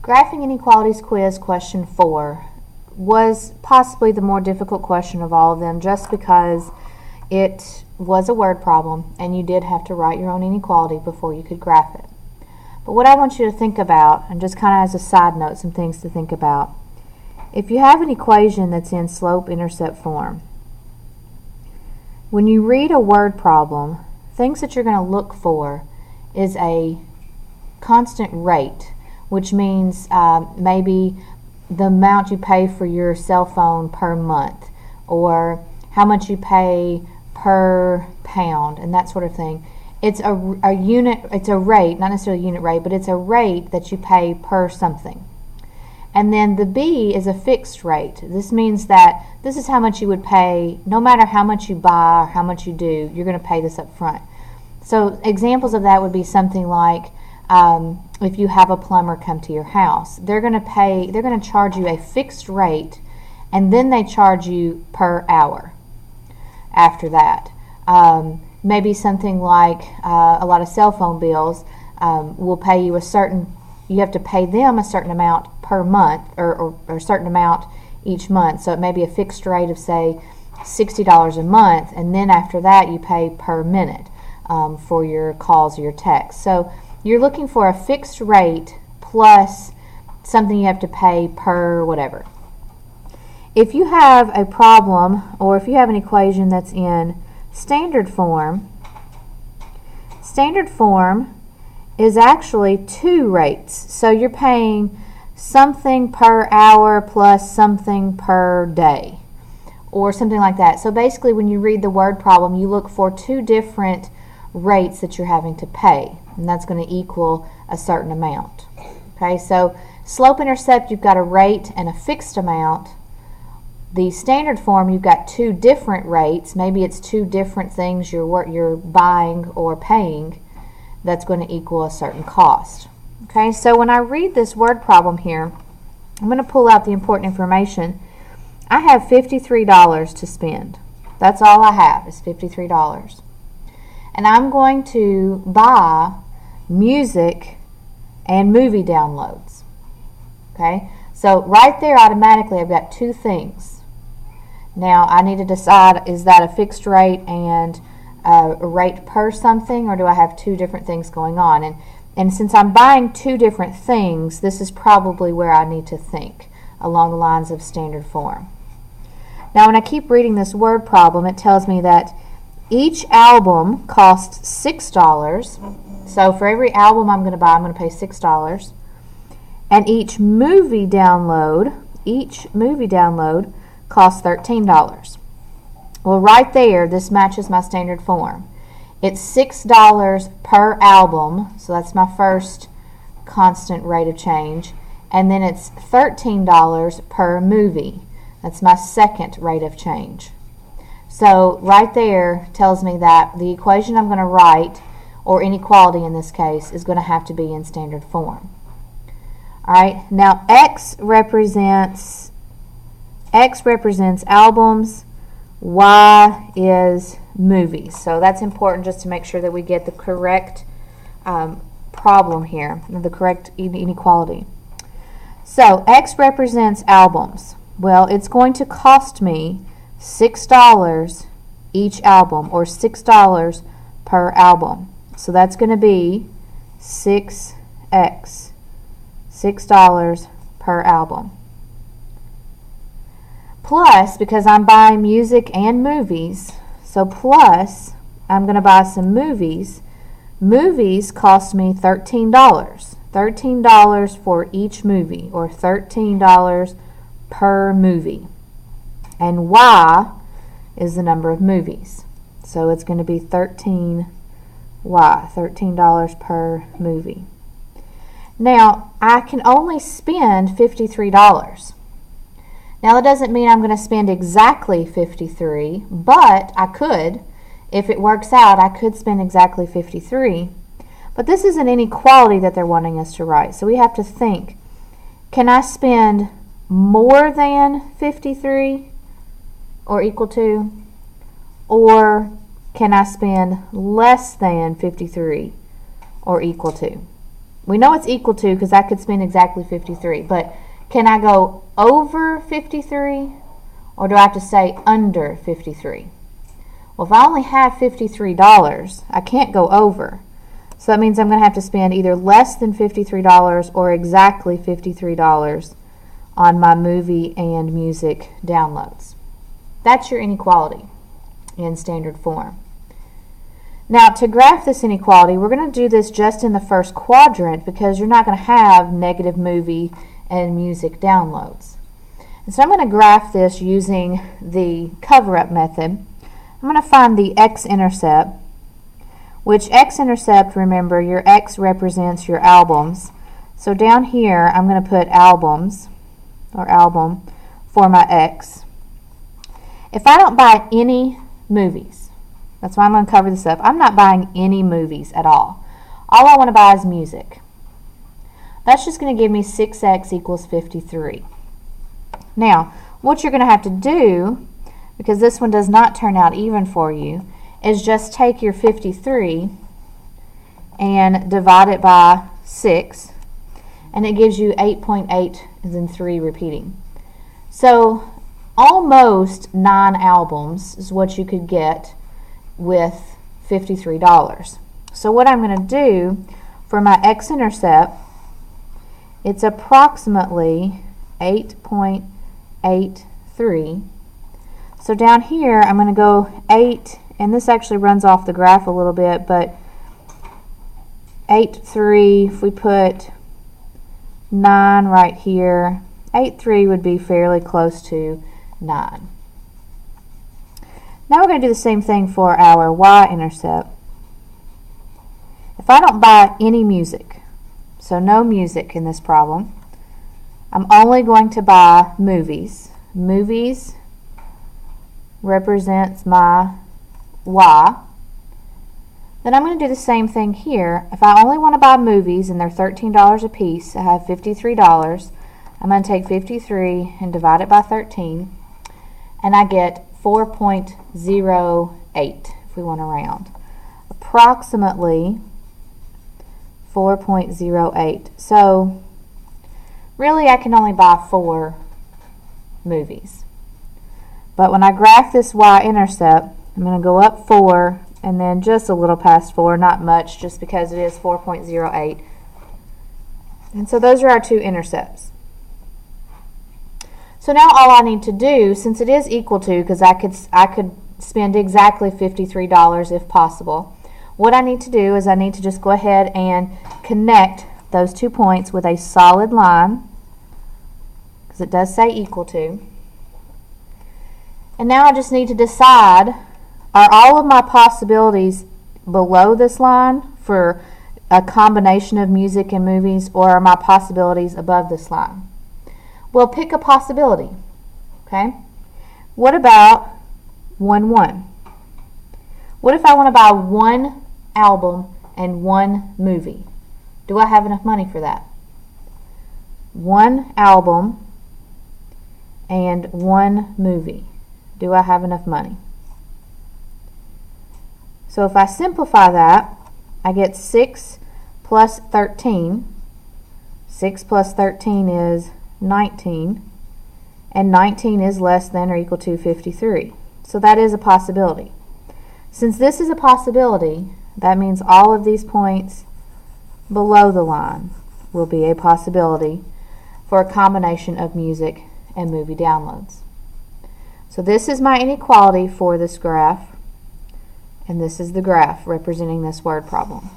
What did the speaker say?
Graphing Inequalities quiz question 4 was possibly the more difficult question of all of them, just because it was a word problem and you did have to write your own inequality before you could graph it. But what I want you to think about, and just kind of as a side note, some things to think about. If you have an equation that's in slope-intercept form, when you read a word problem, things that you're going to look for is a constant rate, which means maybe the amount you pay for your cell phone per month, or how much you pay per pound, and that sort of thing. It's a unit, it's a rate, not necessarily a unit rate, but it's a rate that you pay per something. And then the B is a fixed rate. This means that this is how much you would pay no matter how much you buy or how much you do, you're going to pay this up front. So examples of that would be something like if you have a plumber come to your house, they're going to charge you a fixed rate, and then they charge you per hour after that. Maybe something like a lot of cell phone bills will pay you you have to pay them a certain amount per month, or a certain amount each month. So it may be a fixed rate of, say, $60 a month, and then after that you pay per minute for your calls or your texts. So you're looking for a fixed rate plus something you have to pay per whatever. If you have a problem, or if you have an equation that's in standard form is actually two rates. So you're paying something per hour plus something per day, or something like that. So basically, when you read the word problem, you look for two different rates that you're having to pay, and that's going to equal a certain amount. Okay, so slope-intercept, you've got a rate and a fixed amount. The standard form, you've got two different rates. Maybe it's two different things you're buying or paying that's going to equal a certain cost. Okay, so when I read this word problem here, I'm going to pull out the important information. I have $53 to spend. That's all I have is $53. And I'm going to buy music and movie downloads. Okay, so right there automatically I've got two things. Now I need to decide, is that a fixed rate and a rate per something, or do I have two different things going on? And since I'm buying two different things, this is probably where I need to think along the lines of standard form. Now when I keep reading this word problem, it tells me that each album costs $6. So for every album I'm going to buy, I'm going to pay $6. And each movie download costs $13. Well, right there, this matches my standard form. It's $6 per album, so that's my first constant rate of change. And then it's $13 per movie. That's my second rate of change. So right there tells me that the equation I'm going to write, or inequality in this case, is going to have to be in standard form. All right, now X represents albums, Y is movies. So that's important just to make sure that we get the correct problem here, the correct inequality. So X represents albums. Well, it's going to cost me $6 each album, or $6 per album. So that's going to be 6x, $6 per album. Plus, because I'm buying music and movies, so plus I'm going to buy some movies. Movies cost me $13. $13 for each movie, or $13 per movie. And Y is the number of movies. So it's going to be 13Y, $13 per movie. Now, I can only spend $53. Now, that doesn't mean I'm going to spend exactly $53, but I could. If it works out, I could spend exactly $53. But this is an inequality that they're wanting us to write. So we have to think, can I spend more than 53 or equal to? Or can I spend less than 53 or equal to? We know it's equal to because I could spend exactly 53, but can I go over 53 or do I have to say under 53? Well, if I only have $53, I can't go over. So that means I'm going to have to spend either less than $53 or exactly $53 on my movie and music downloads. That's your inequality in standard form. Now, to graph this inequality, we're going to do this just in the first quadrant because you're not going to have negative movie and music downloads. And so I'm going to graph this using the cover-up method. I'm going to find the x-intercept, which x-intercept, remember, your x represents your albums. So down here, I'm going to put albums, or album, for my x. If I don't buy any movies, that's why I'm going to cover this up. I'm not buying any movies at all. All I want to buy is music. That's just going to give me 6x equals 53. Now, what you're going to have to do, because this one does not turn out even for you, is just take your 53 and divide it by 6, and it gives you 8.8 and then 3 repeating. So almost 9 albums is what you could get with $53. So what I'm going to do for my x-intercept, it's approximately 8.83. So down here I'm going to go 8, and this actually runs off the graph a little bit, but 8.3, if we put 9 right here, 8.3 would be fairly close to 9. Now we're going to do the same thing for our y-intercept. If I don't buy any music, so no music in this problem, I'm only going to buy movies. Movies represents my y. Then I'm going to do the same thing here. If I only want to buy movies and they're $13 a piece, I have $53. I'm going to take 53 and divide it by 13, and I get 4.08 if we want to round. Approximately 4.08. So really I can only buy 4 movies. But when I graph this y-intercept, I'm going to go up 4 and then just a little past 4, not much, just because it is 4.08. And so those are our two intercepts. So now all I need to do, since it is equal to, because I could spend exactly $53 if possible, what I need to do is I need to just go ahead and connect those 2 points with a solid line, because it does say equal to. And now I just need to decide, are all of my possibilities below this line for a combination of music and movies, or are my possibilities above this line? Well, pick a possibility, okay? What about 1-1? What if I want to buy 1 album and 1 movie? Do I have enough money for that? 1 album and 1 movie. Do I have enough money? So if I simplify that, I get 6 plus 13. 6 plus 13 is 19, and 19 is less than or equal to 53. So that is a possibility. Since this is a possibility, that means all of these points below the line will be a possibility for a combination of music and movie downloads. So this is my inequality for this graph, and this is the graph representing this word problem.